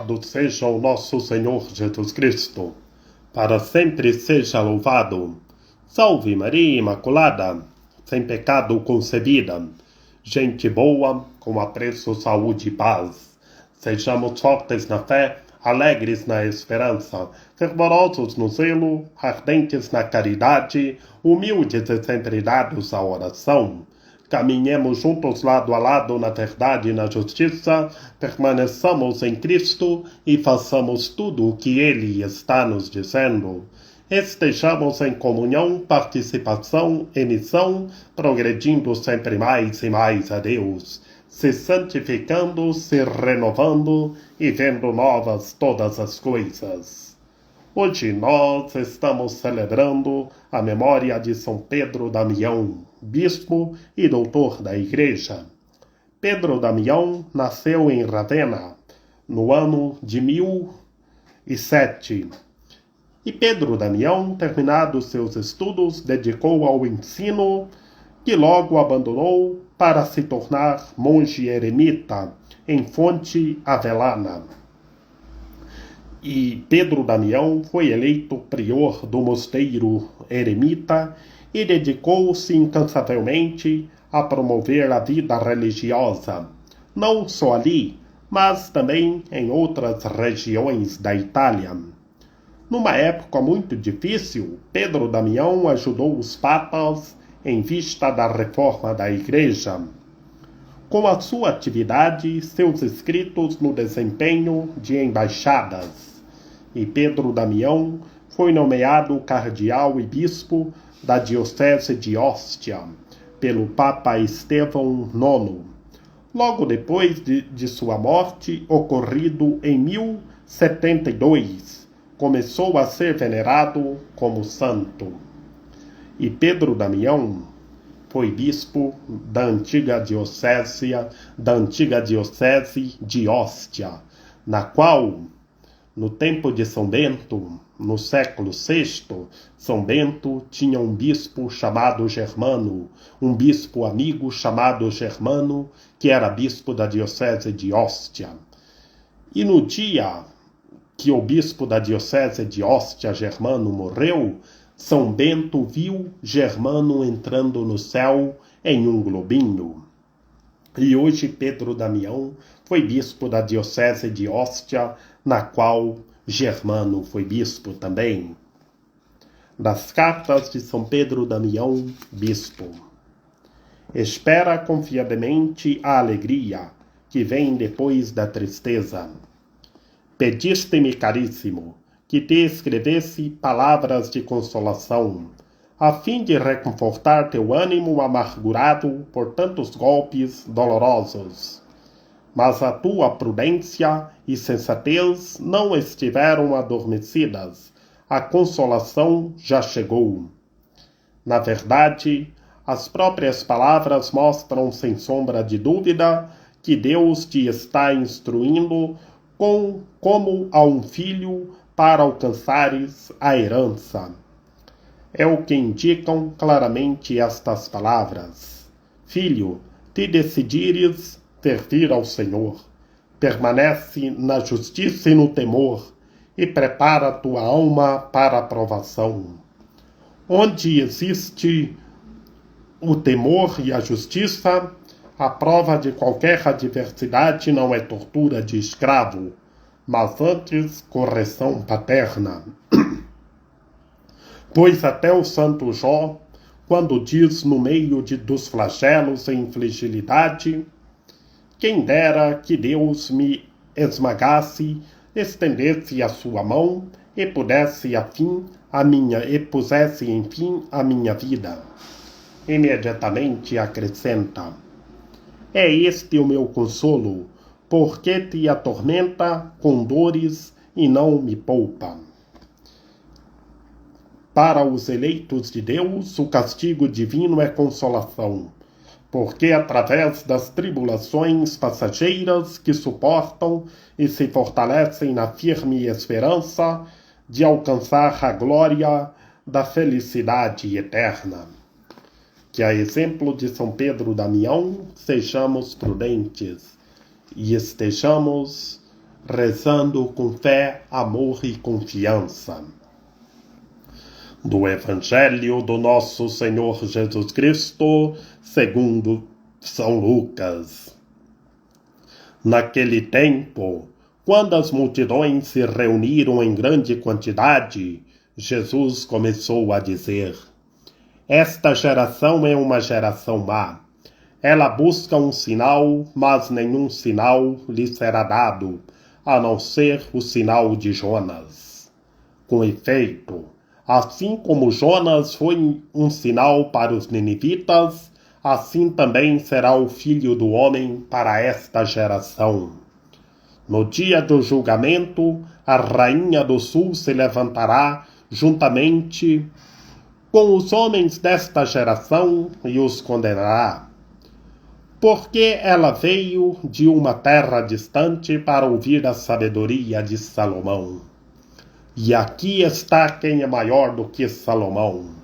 Louvado seja o nosso Senhor Jesus Cristo, para sempre seja louvado. Salve Maria Imaculada, sem pecado concebida, gente boa, com apreço, saúde e paz. Sejamos fortes na fé, alegres na esperança, fervorosos no zelo, ardentes na caridade, humildes e sempre dados à oração. Caminhemos juntos lado a lado na verdade e na justiça, permaneçamos em Cristo e façamos tudo o que Ele está nos dizendo. Estejamos em comunhão, participação e missão, progredindo sempre mais e mais a Deus, se santificando, se renovando e vendo novas todas as coisas. Hoje nós estamos celebrando a memória de São Pedro Damião, bispo e doutor da Igreja. Pedro Damião nasceu em Ravenna, no ano de 1007. E Pedro Damião, terminados seus estudos, dedicou ao ensino, que logo abandonou para se tornar monge eremita em Fonte Avelana. E Pedro Damião foi eleito prior do mosteiro eremita e dedicou-se incansavelmente a promover a vida religiosa, não só ali, mas também em outras regiões da Itália. Numa época muito difícil, Pedro Damião ajudou os papas em vista da reforma da Igreja. Com a sua atividade, seus escritos no desempenho de embaixadas. E Pedro Damião foi nomeado cardeal e bispo da diocese de Ostia, pelo Papa Estevão IX, logo depois de sua morte, ocorrido em 1072, começou a ser venerado como santo. E Pedro Damião foi bispo da antiga diocese de Ostia, na qual, no tempo de São Bento, no século VI, São Bento tinha um bispo chamado Germano, um bispo amigo chamado Germano, que era bispo da diocese de Ostia. E no dia que o bispo da diocese de Ostia, Germano, morreu, São Bento viu Germano entrando no céu em um globinho. E hoje Pedro Damião foi bispo da diocese de Ostia, na qual Germano foi bispo também. Das cartas de São Pedro Damião, bispo. Espera confiadamente a alegria que vem depois da tristeza. Pediste-me, caríssimo, que te escrevesse palavras de consolação, a fim de reconfortar teu ânimo amargurado por tantos golpes dolorosos. Mas a tua prudência e sensatez não estiveram adormecidas, a consolação já chegou. Na verdade, as próprias palavras mostram sem sombra de dúvida que Deus te está instruindo como a um filho para alcançares a herança. É o que indicam claramente estas palavras. Filho, te decidires servir ao Senhor, permanece na justiça e no temor, e prepara tua alma para a provação. Onde existe o temor e a justiça, a prova de qualquer adversidade não é tortura de escravo, mas antes correção paterna. Pois até o santo Jó, quando diz no meio dos flagelos e infligilidade, quem dera que Deus me esmagasse, estendesse a sua mão e pusesse enfim a minha vida. Imediatamente acrescenta: é este o meu consolo, porque te atormenta com dores e não me poupa. Para os eleitos de Deus, o castigo divino é consolação, porque através das tribulações passageiras que suportam e se fortalecem na firme esperança de alcançar a glória da felicidade eterna. Que, a exemplo de São Pedro Damião, sejamos prudentes e estejamos rezando com fé, amor e confiança. Do Evangelho do nosso Senhor Jesus Cristo, segundo São Lucas. Naquele tempo, quando as multidões se reuniram em grande quantidade, Jesus começou a dizer: Esta geração é uma geração má. Ela busca um sinal, mas nenhum sinal lhe será dado, a não ser o sinal de Jonas. Com efeito, assim como Jonas foi um sinal para os ninivitas, assim também será o Filho do Homem para esta geração. No dia do julgamento, a rainha do sul se levantará juntamente com os homens desta geração e os condenará. Porque ela veio de uma terra distante para ouvir a sabedoria de Salomão. E aqui está quem é maior do que Salomão.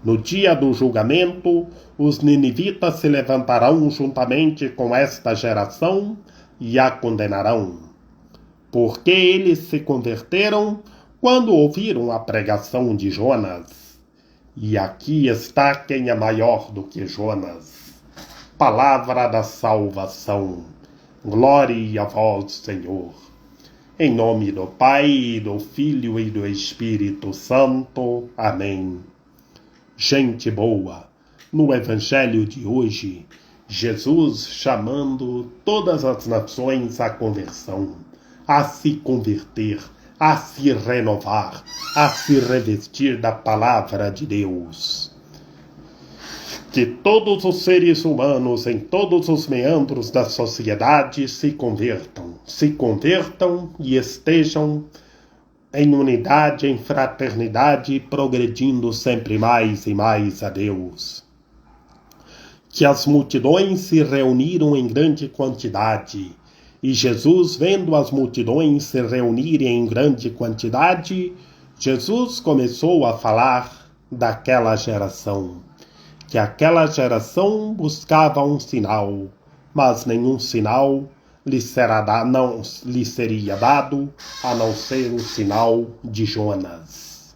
No dia do julgamento, os ninivitas se levantarão juntamente com esta geração e a condenarão. Porque eles se converteram quando ouviram a pregação de Jonas. E aqui está quem é maior do que Jonas. Palavra da salvação. Glória a vós, Senhor. Em nome do Pai, do Filho e do Espírito Santo. Amém. Gente boa, no Evangelho de hoje, Jesus chamando todas as nações à conversão, a se converter, a se renovar, a se revestir da Palavra de Deus. Que todos os seres humanos em todos os meandros da sociedade se convertam e estejam em unidade, em fraternidade, progredindo sempre mais e mais a Deus. Que as multidões se reuniram em grande quantidade, e Jesus, vendo as multidões se reunirem em grande quantidade, Jesus começou a falar daquela geração. Que aquela geração buscava um sinal, mas nenhum sinal não lhe seria dado, a não ser o sinal de Jonas.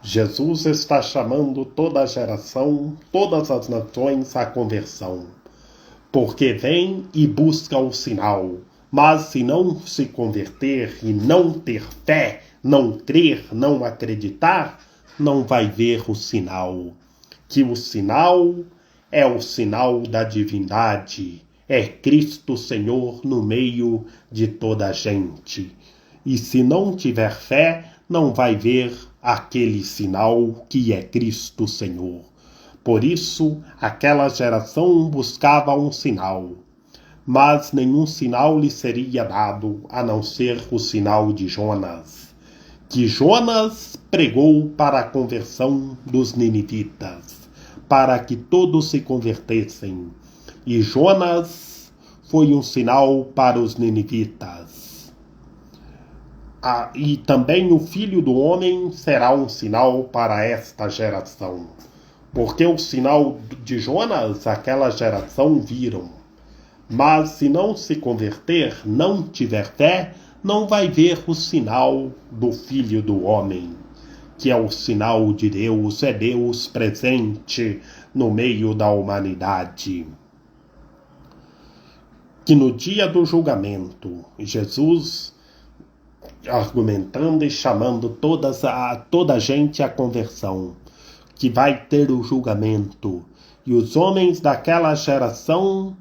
Jesus está chamando toda a geração, todas as nações à conversão, porque vem e busca o sinal, mas se não se converter e não ter fé, não crer, não acreditar, não vai ver o sinal. Que o sinal é o sinal da divindade, é Cristo Senhor no meio de toda a gente. E se não tiver fé, não vai ver aquele sinal que é Cristo Senhor. Por isso, aquela geração buscava um sinal, mas nenhum sinal lhe seria dado, a não ser o sinal de Jonas. Que Jonas pregou para a conversão dos ninivitas, para que todos se convertessem. E Jonas foi um sinal para os ninivitas. E também o Filho do Homem será um sinal para esta geração. Porque o sinal de Jonas, aquela geração viram. Mas se não se converter, não tiver fé, não vai ver o sinal do Filho do Homem, que é o sinal de Deus, é Deus presente no meio da humanidade. Que no dia do julgamento, Jesus argumentando e chamando toda a gente à conversão, que vai ter o julgamento, e os homens daquela geração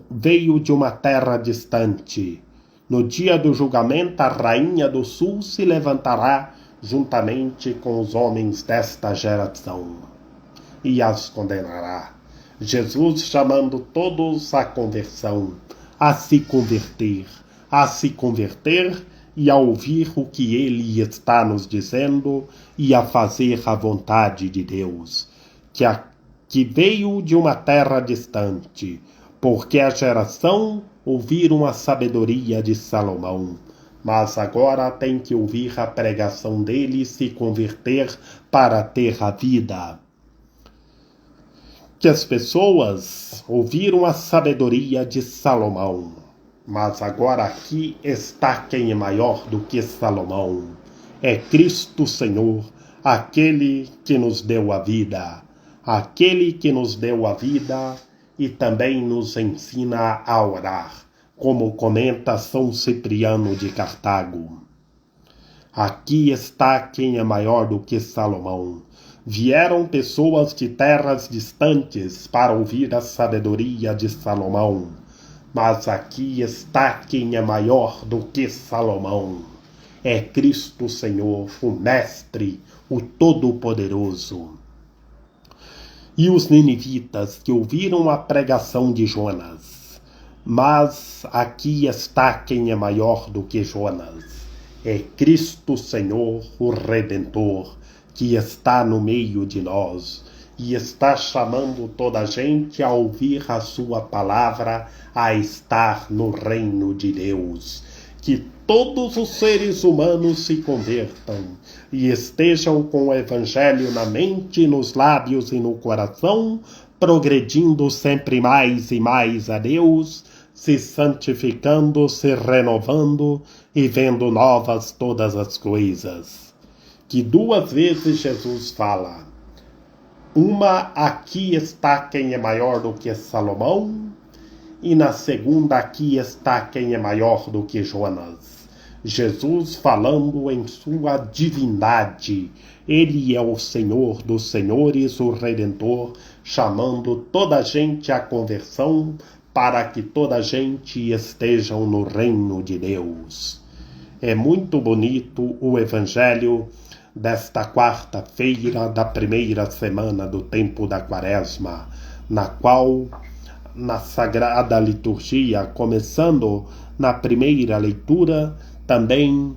veio de uma terra distante. No dia do julgamento, a rainha do sul se levantará juntamente com os homens desta geração e as condenará. Jesus chamando todos à conversão, a se converter e a ouvir o que ele está nos dizendo e a fazer a vontade de Deus, que veio de uma terra distante, porque a geração ouviram a sabedoria de Salomão, mas agora tem que ouvir a pregação dele e se converter para ter a vida. Que as pessoas ouviram a sabedoria de Salomão, Mas agora aqui está quem é maior do que Salomão. É Cristo Senhor, aquele que nos deu a vida. Aquele que nos deu a vida e também nos ensina a orar, como comenta São Cipriano de Cartago. Aqui está quem é maior do que Salomão. Vieram pessoas de terras distantes para ouvir a sabedoria de Salomão. Mas aqui está quem é maior do que Salomão. É Cristo Senhor, o Mestre, o Todo-Poderoso. E os ninivitas que ouviram a pregação de Jonas. Mas aqui está quem é maior do que Jonas. É Cristo Senhor, o Redentor, que está no meio de nós e está chamando toda a gente a ouvir a sua palavra, a estar no reino de Deus. Que todos os seres humanos se convertam e estejam com o Evangelho na mente, nos lábios e no coração, progredindo sempre mais e mais a Deus, se santificando, se renovando e vendo novas todas as coisas. Que 2 vezes Jesus fala, uma, aqui está quem é maior do que Salomão, e na segunda, aqui está quem é maior do que Jonas. Jesus falando em sua divindade. Ele é o Senhor dos senhores, o Redentor, chamando toda a gente à conversão para que toda a gente esteja no reino de Deus. É muito bonito o Evangelho desta quarta-feira da primeira semana do tempo da Quaresma, na qual, na Sagrada Liturgia, começando na primeira leitura, também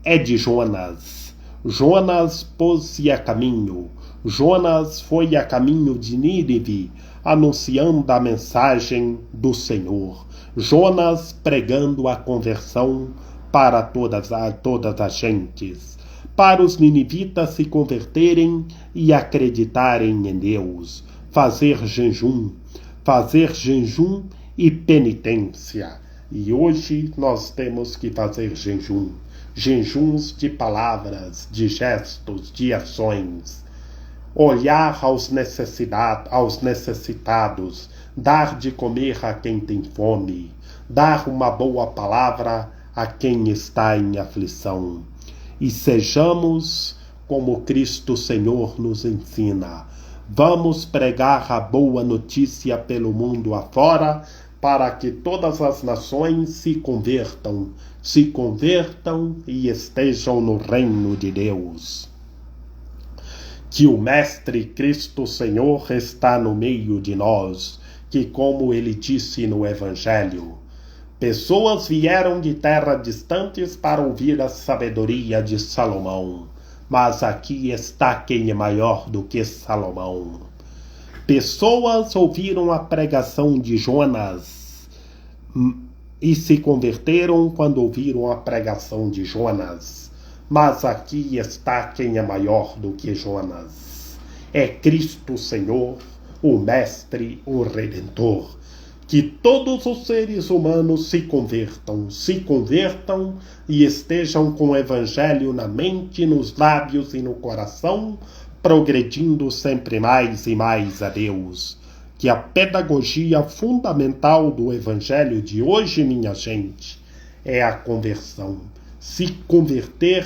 é de Jonas. Jonas pôs-se a caminho. Jonas foi a caminho de Nínive, anunciando a mensagem do Senhor. Jonas pregando a conversão para todas as gentes, para os ninivitas se converterem e acreditarem em Deus, fazer jejum e penitência. E hoje nós temos que fazer jejuns de palavras, de gestos, de ações, olhar aos necessitados, dar de comer a quem tem fome, dar uma boa palavra a quem está em aflição. E sejamos como Cristo Senhor nos ensina. Vamos pregar a boa notícia pelo mundo afora, para que todas as nações se convertam e estejam no reino de Deus. Que o Mestre Cristo Senhor está no meio de nós, que como ele disse no Evangelho, pessoas vieram de terras distantes para ouvir a sabedoria de Salomão, mas aqui está quem é maior do que Salomão. Pessoas ouviram a pregação de Jonas e se converteram quando ouviram a pregação de Jonas, mas aqui está quem é maior do que Jonas. É Cristo Senhor, o Mestre, o Redentor. Que todos os seres humanos se convertam e estejam com o Evangelho na mente, nos lábios e no coração, progredindo sempre mais e mais a Deus. Que a pedagogia fundamental do Evangelho de hoje, minha gente, é a conversão. Se converter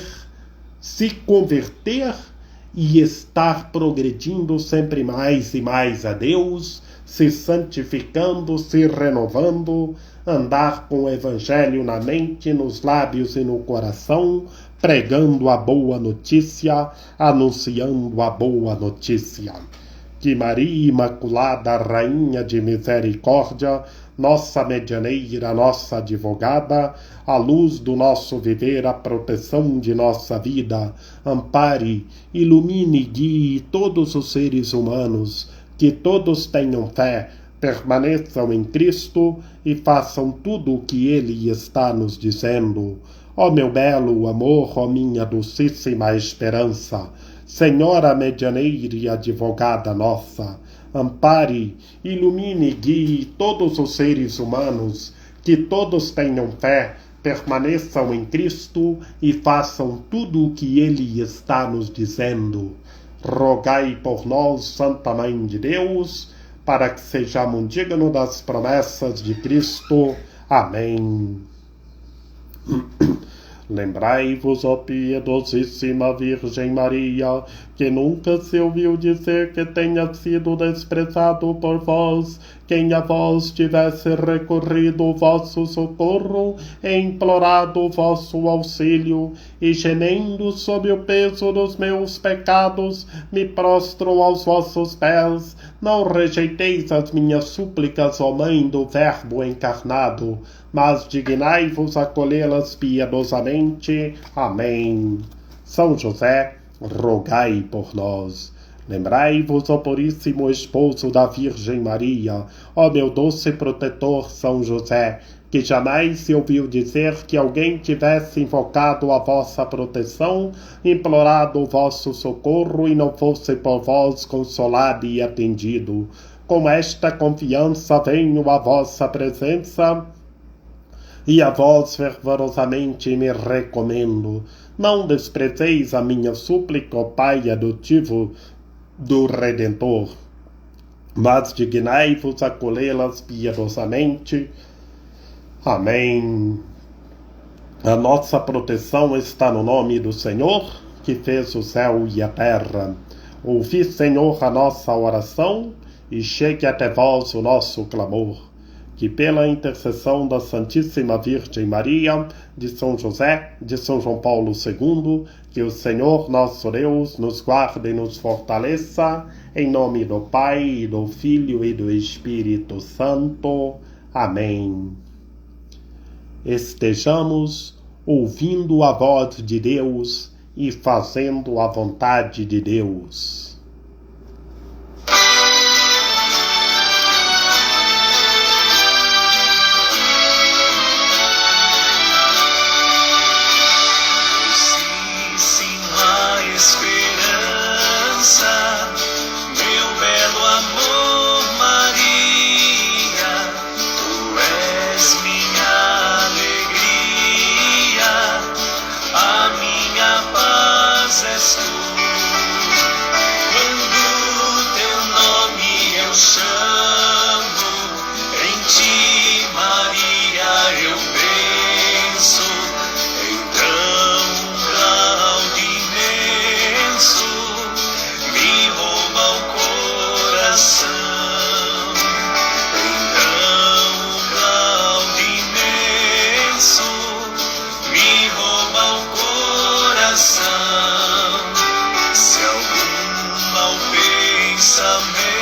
e estar progredindo sempre mais e mais a Deus, se santificando, se renovando, andar com o Evangelho na mente, nos lábios e no coração, pregando a boa notícia, anunciando a boa notícia. Que Maria Imaculada, Rainha de Misericórdia, nossa medianeira, nossa advogada, a luz do nosso viver, a proteção de nossa vida, ampare, ilumine e guie todos os seres humanos, que todos tenham fé, permaneçam em Cristo e façam tudo o que Ele está nos dizendo. Ó meu belo amor, ó minha docíssima esperança, Senhora medianeira e advogada nossa, ampare, ilumine e guie todos os seres humanos que todos tenham fé, permaneçam em Cristo e façam tudo o que Ele está nos dizendo. Rogai por nós, Santa Mãe de Deus, para que sejamos dignos das promessas de Cristo. Amém. Lembrai-vos, ó piedosíssima Virgem Maria, que nunca se ouviu dizer que tenha sido desprezado por vós quem a vós tivesse recorrido o vosso socorro e implorado o vosso auxílio, e gemendo sob o peso dos meus pecados, me prostro aos vossos pés. Não rejeiteis as minhas súplicas, ó Mãe do Verbo encarnado, mas dignai-vos acolhê-las piedosamente. Amém. São José, rogai por nós. Lembrai-vos, ó Puríssimo Esposo da Virgem Maria, ó meu doce protetor São José, que jamais se ouviu dizer que alguém tivesse invocado a vossa proteção, implorado o vosso socorro e não fosse por vós consolado e atendido. Com esta confiança venho à vossa presença e a vós fervorosamente me recomendo. Não desprezeis a minha súplica, ó Pai adotivo do Redentor, mas dignai-vos acolhê-las piedosamente. Amém. A nossa proteção está no nome do Senhor, que fez o céu e a terra. Ouvi, Senhor, a nossa oração, e chegue até vós o nosso clamor. Que pela intercessão da Santíssima Virgem Maria, de São José, de São João Paulo II, que o Senhor nosso Deus nos guarde e nos fortaleça, em nome do Pai, e do Filho e do Espírito Santo. Amém. Estejamos ouvindo a voz de Deus e fazendo a vontade de Deus. Se algum mau pensamento